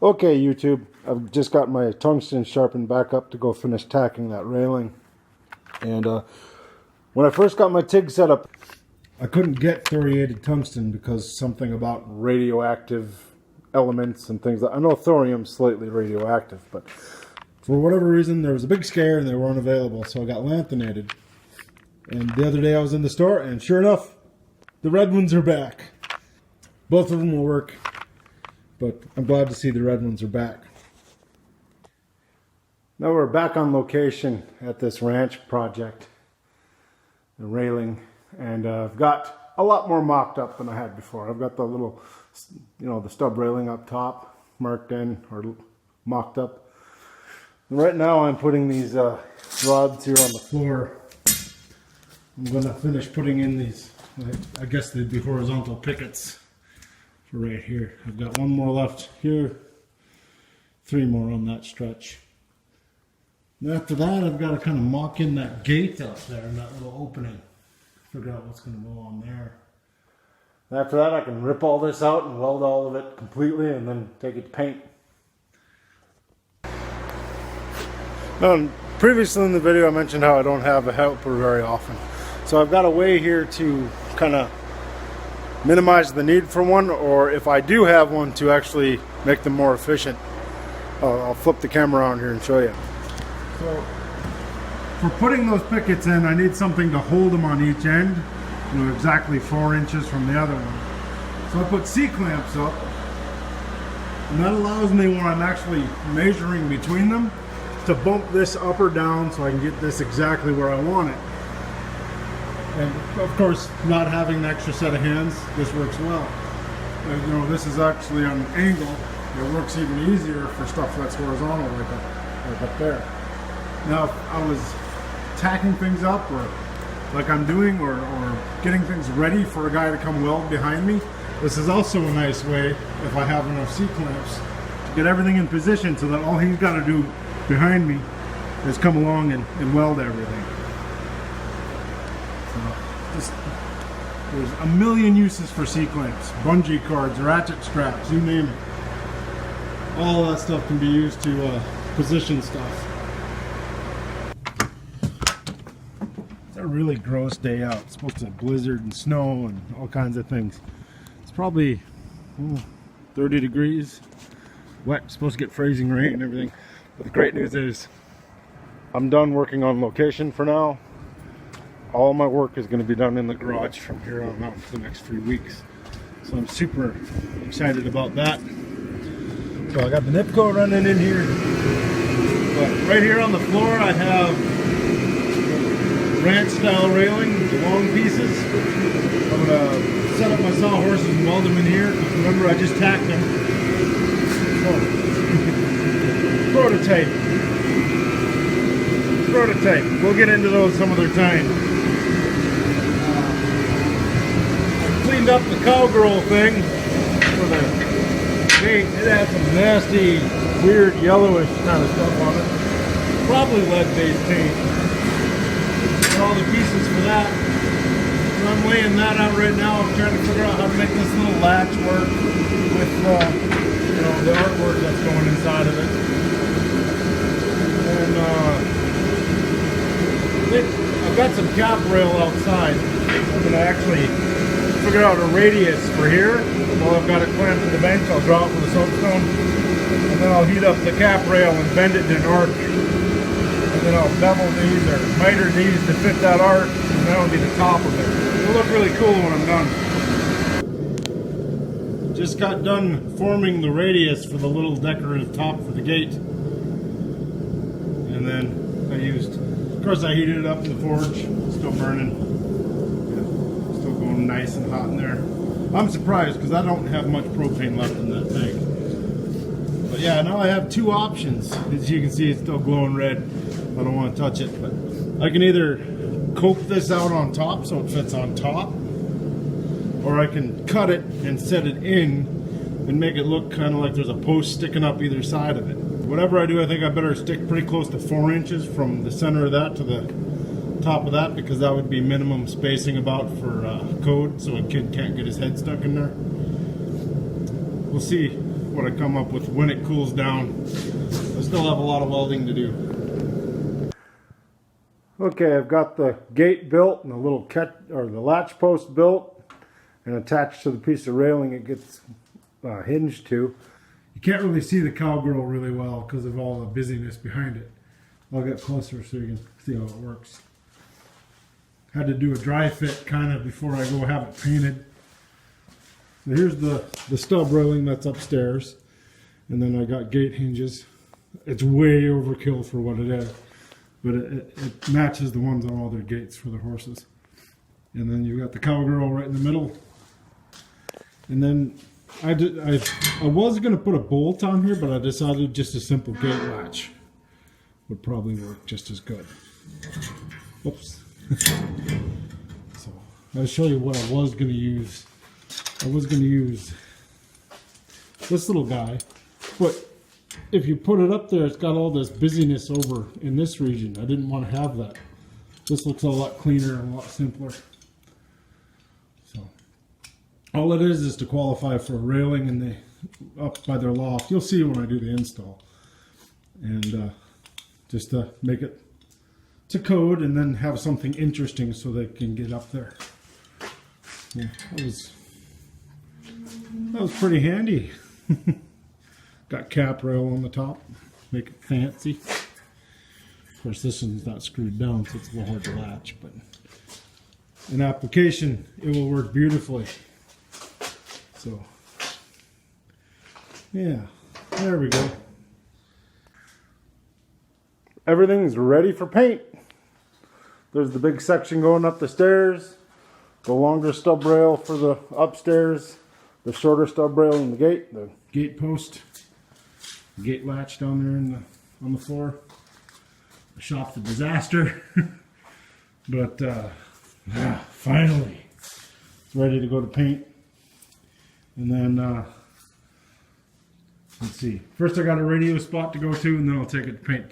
Okay, YouTube, I've just got my tungsten sharpened back up to go finish tacking that railing. And when I first got my TIG set up, I couldn't get thoriated tungsten because something about radioactive elements and things. I know thorium's slightly radioactive, but for whatever reason there was a big scare and they weren't available, so I got lanthanated. And the other day I was in the store and sure enough, the red ones are back. Both of them will work, but I'm glad to see the red ones are back. Now we're back on location at this ranch project, the railing, and I've got a lot more mocked up than I had before. I've got the little, the stub railing up top marked in or mocked up. And right now I'm putting these rods here on the floor. I'm going to finish putting in these, I guess they'd be horizontal pickets for right here. I've got one more left here, 3 more on that stretch. And after that, I've got to kind of mock in that gate up there and that little opening. Figure out what's going to go on there. And after that, I can rip all this out and weld all of it completely and then take it to paint. Now, previously in the video, I mentioned how I don't have a helper very often. So I've got a way here to kind of minimize the need for one, or if I do have one, to actually make them more efficient. I'll flip the camera around here and show you. So for putting those pickets in, I need something to hold them on each end, exactly 4 inches from the other one. So I put C-clamps up, and that allows me, when I'm actually measuring between them, to bump this up or down so I can get this exactly where I want it. And of course, not having an extra set of hands, this works well. This is actually on an angle. It works even easier for stuff that's horizontal, like up there. Now, if I was tacking things up, or like I'm doing, or getting things ready for a guy to come weld behind me, this is also a nice way, if I have enough C-clamps, to get everything in position so that all he's got to do behind me is come along and weld everything. There's a million uses for C-clamps, bungee cords, ratchet straps, you name it. All of that stuff can be used to position stuff. It's a really gross day out. It's supposed to blizzard and snow and all kinds of things. It's probably 30 degrees, wet, supposed to get freezing rain and everything. But the great news is I'm done working on location for now. All my work is going to be done in the garage from here on out for the next 3 weeks. So I'm super excited about that. So I got the Nipco running in here. But right here on the floor I have ranch style railing, the long pieces. I'm going to set up my sawhorses and weld them in here. Remember, I just tacked them. So, prototype. We'll get into those some other time. Cleaned up the cowgirl thing for the paint. It had some nasty, weird, yellowish kind of stuff on it. Probably lead-based paint. And all the pieces for that. So I'm laying that out right now. I'm trying to figure out how to make this little latch work with the artwork that's going inside of it. And I've got some cap rail outside. I'm going to actually figure out a radius for here. While I've got it clamped to the bench, I'll draw it with a soapstone, and then I'll heat up the cap rail and bend it in an arc, and then I'll bevel these or miter these to fit that arc, and that'll be the top of it. It'll look really cool when I'm done. Just got done forming the radius for the little decorative top for the gate, and then of course I heated it up in the forge, still burning. Nice and hot in there. I'm surprised because I don't have much propane left in that thing. But yeah, now I have 2 options. As you can see, it's still glowing red. I don't want to touch it, but I can either cope this out on top so it fits on top, or I can cut it and set it in and make it look kind of like there's a post sticking up either side of it. Whatever I do, I think I better stick pretty close to 4 inches from the center of that to the top of that, because that would be minimum spacing about for code, so a kid can't get his head stuck in there. We'll see what I come up with when it cools down. I still have a lot of welding to do. Okay, I've got the gate built and the little the latch post built and attached to the piece of railing it gets hinged to. You can't really see the cowgirl really well because of all the busyness behind it. I'll get closer so you can see how it works. Had to do a dry fit kind of before I go have it painted. So here's the stub railing that's upstairs, and then I got gate hinges. It's way overkill for what it is, but it matches the ones on all their gates for the horses. And then you've got the cowgirl right in the middle. And then I was going to put a bolt on here, but I decided just a simple gate latch would probably work just as good. Oops. So I'll show you what I was going to use. I was going to use this little guy, but if you put it up there, it's got all this busyness over in this region. I didn't want to have that. This looks a lot cleaner and a lot simpler. So all it is to qualify for a railing and the up by their loft. You'll see when I do the install, and just to make it to code and then have something interesting so they can get up there. Yeah, that was pretty handy. Got cap rail on the top, make it fancy. Of course, this one's not screwed down, so it's a little hard to latch, but in application, it will work beautifully. So, yeah, there we go. Everything's ready for paint. There's the big section going up the stairs, the longer stub rail for the upstairs, the shorter stub rail in the gate post, the gate latch down there on the floor. The shop's a disaster, but yeah, finally it's ready to go to paint. And then let's see. First, I got a radio spot to go to, and then I'll take it to paint.